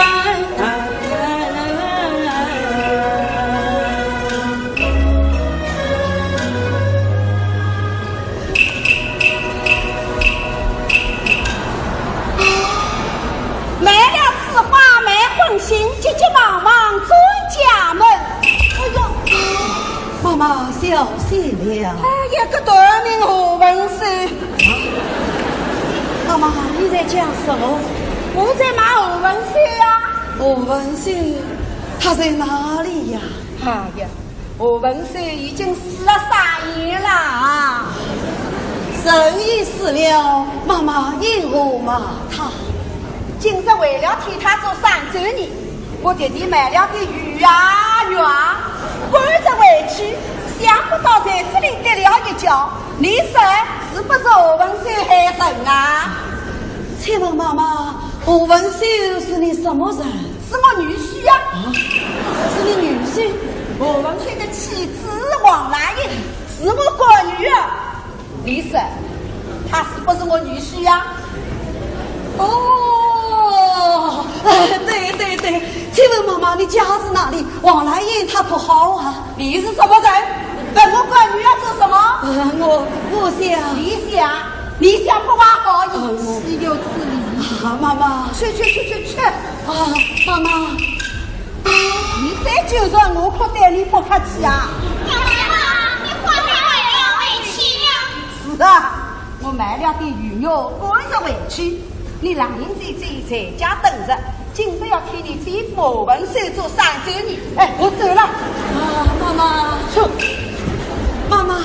买了此花买婚信，急急忙忙转家门。哎呦！妈妈小心了。哎呀，个短命何文氏！妈妈，你在讲什么？我在骂何文氏啊！我文秀，他在哪里呀？哎呀，何文氏已经死了3年了啊！神已死了，妈妈因何骂他？今日为了替他做3周年，我给你买了个鱼啊鱼啊，赶着回去，想不到在这里跌了一跤，你说是不是何文秀害人啊？请问妈妈，何文秀是你什么人？是我女婿呀、是你女婿？何文秀的妻子王兰英是我闺女儿，你说她是不是我女婿呀、哦，对对对，请问妈妈，你家是哪里？王兰英她可好啊？你是什么人？问我闺女要做什么？我想，你想不挖好，岂有此理！啊，妈妈，去！啊，妈妈，你再就说我可对你不客气啊！娘妈，你话太为了委屈了。是啊，我买了点鱼肉，赶着回去。你让人在家等着，今日要替你替何文秀做3周年。哎，我走了。啊，妈妈，妈妈，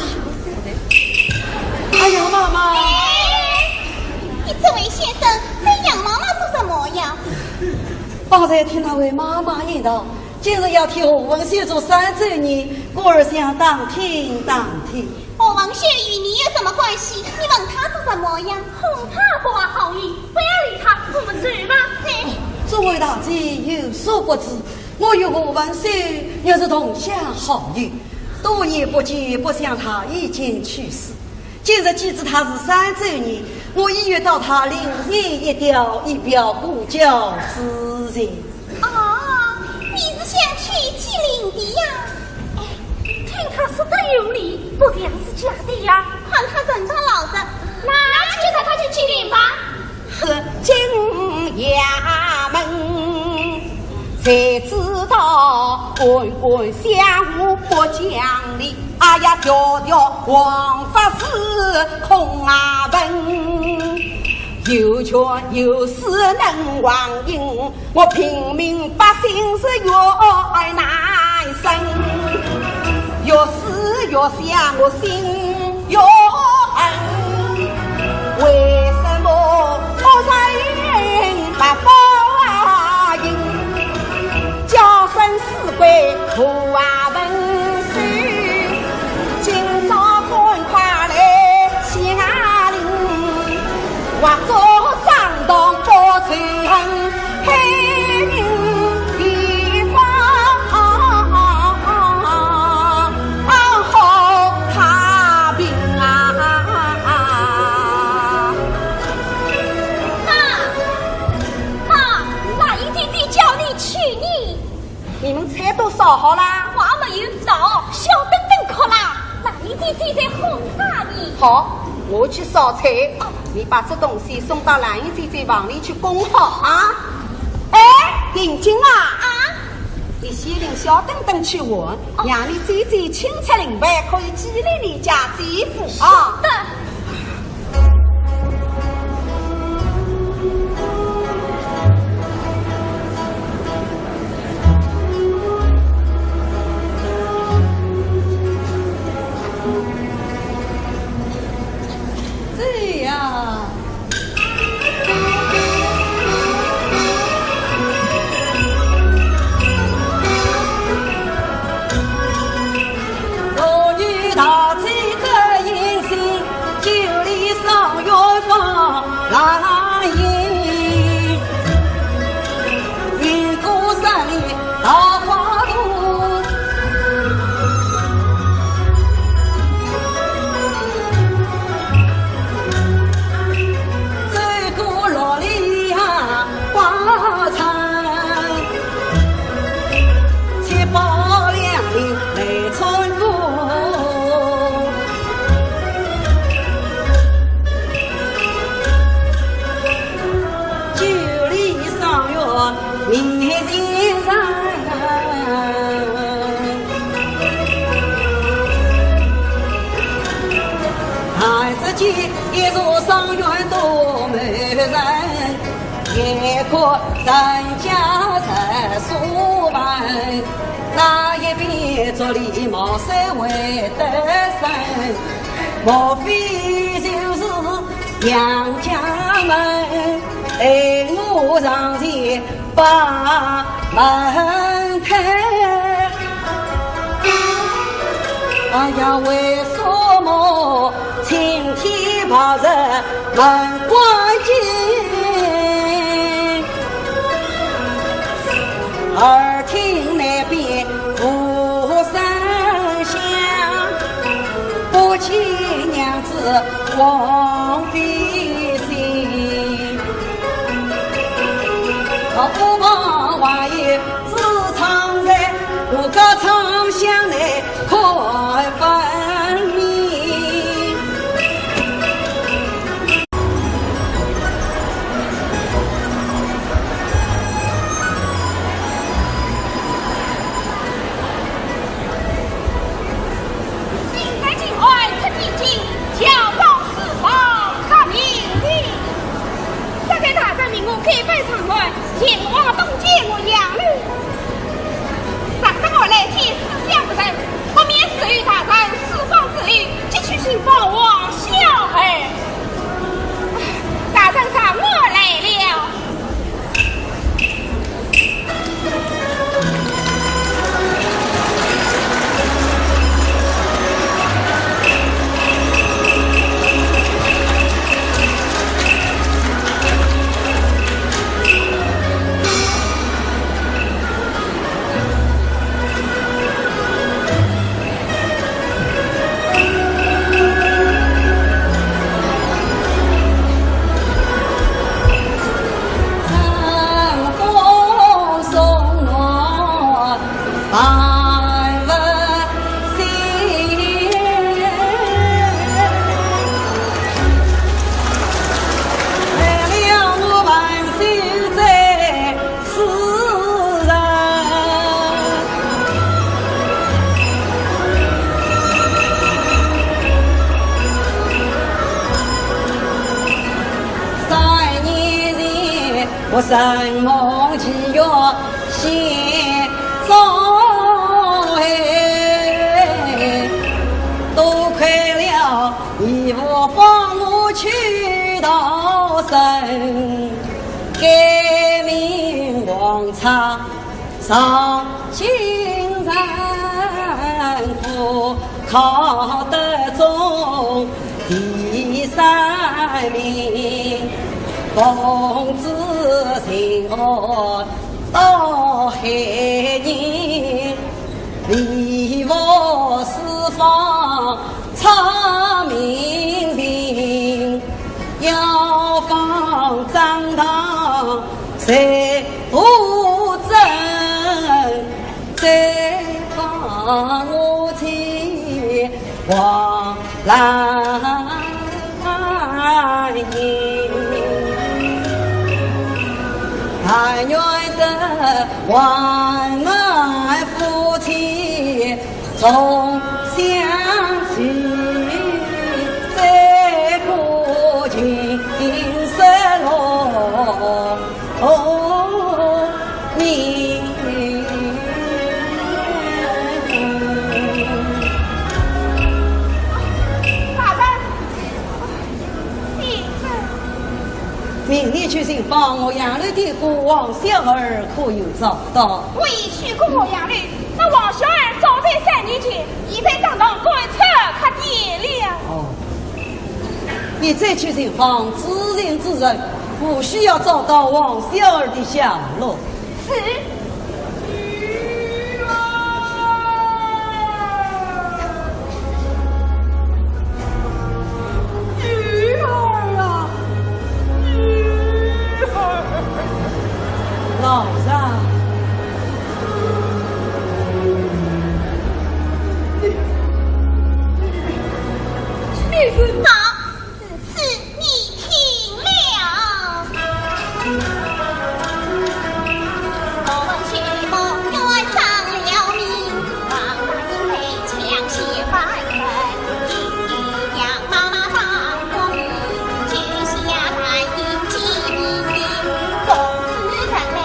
哎呀，妈妈，你这位先生在养妈妈做什么呀？刚才听那位妈妈言道，今日要替何文秀做3周年，故而想当听。我王秀与你有什么关系？你问他做什么呀？恐怕不怀好意，不要理他，我们走吧。诸位大姐有所不知，我与何文秀又是同乡好友，多年不见，不想他已经去世。今日既知他是3周年，我已约到他临年一吊，以表故交之情。哦，你是想去祭灵的呀？哎，听他说的有理，不像是假的呀。看他人当老实，那就让他去祭灵吧。是金衙门，才知道官官相护不讲理。哎呀，条条王法是空啊文，有权有势能忘应，我平民百姓是越爱难生，越思越想我心越恨，为什么我人不报应？叫声死鬼苦啊文书，今朝赶快好啦？话没有到，小等等可啦。那你姐姐在哄他你。好，我去烧菜，你把这东西送到兰姨姐姐房里去供好啊。哎，婷婷啊，你先令小等等去问，让你姐姐清出领白，可以寄来你家姐夫啊。的。这样。妇女大醉的银杏，九里上月放蓝银，云谷山里桃花渡，走过落里呀花残，七宝两林来春风。明心山，看只见一座桑园多美人，也可人家在书办，那一边竹篱茅山为得胜，莫非就是杨家门？待我上前把门开，哎呀，为什么晴天把人门关紧？耳听那边鼓声响，不见娘子王妃心。不妨还有自唱在我个唱响内快分明。现在境外出兵进，乔装四方查明镜。这个大战令我开摆场外。前往东街我杨路，上得我来见思想不仁，不免死于大战四方之旅，即取新放王小儿。大圣上我来了。我神梦奇月现踪哎，多亏了义父放我去逃生，改名王昌上金山府，考得中第3名。公子情爱到海宁，离我四方唱名名，要放张堂在不争在我妻王兰英，但愿得万爱夫妻总相许，再不尽色落你。明日去寻访我杨丽的父王小儿，可有找到？我已去过我杨丽，那王小儿早在3年前已被当当观测他爹了。哦，你再去寻访，自认自认，不需要找到王小儿的下落。是。老丈，你是好，此次你听了。我们去梦约上了命，王大英被强袭败本，一娘妈妈帮我们，举下来迎击命运，公子人类。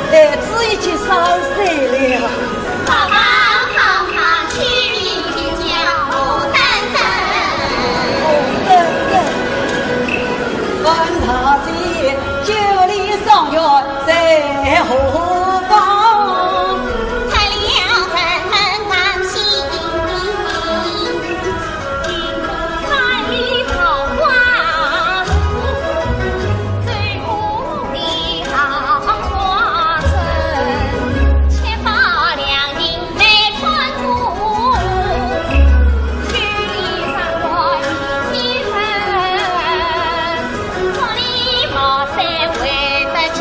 孩子已经3岁了。好吧，好吧，去你家不等等。问他姐9里上月在何方？才了分安心，3里桃花路，最后的好花村，千把良人来穿过，9里上月一起分，这里毛山为得亲。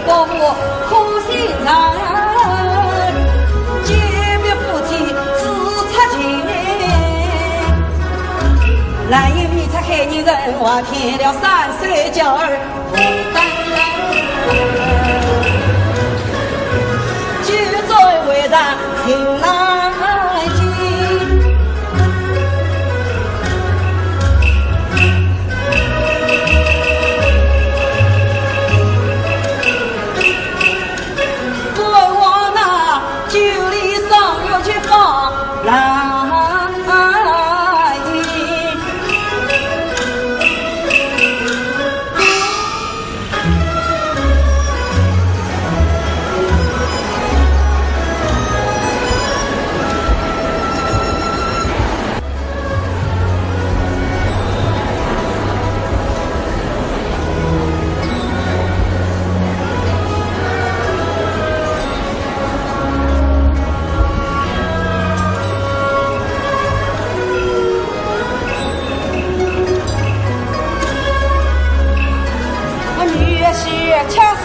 保护苦心人，诀别夫妻自擦情。蓝眼迷擦害人人，我添了3岁娇儿不担。就在为让情难尽。恰似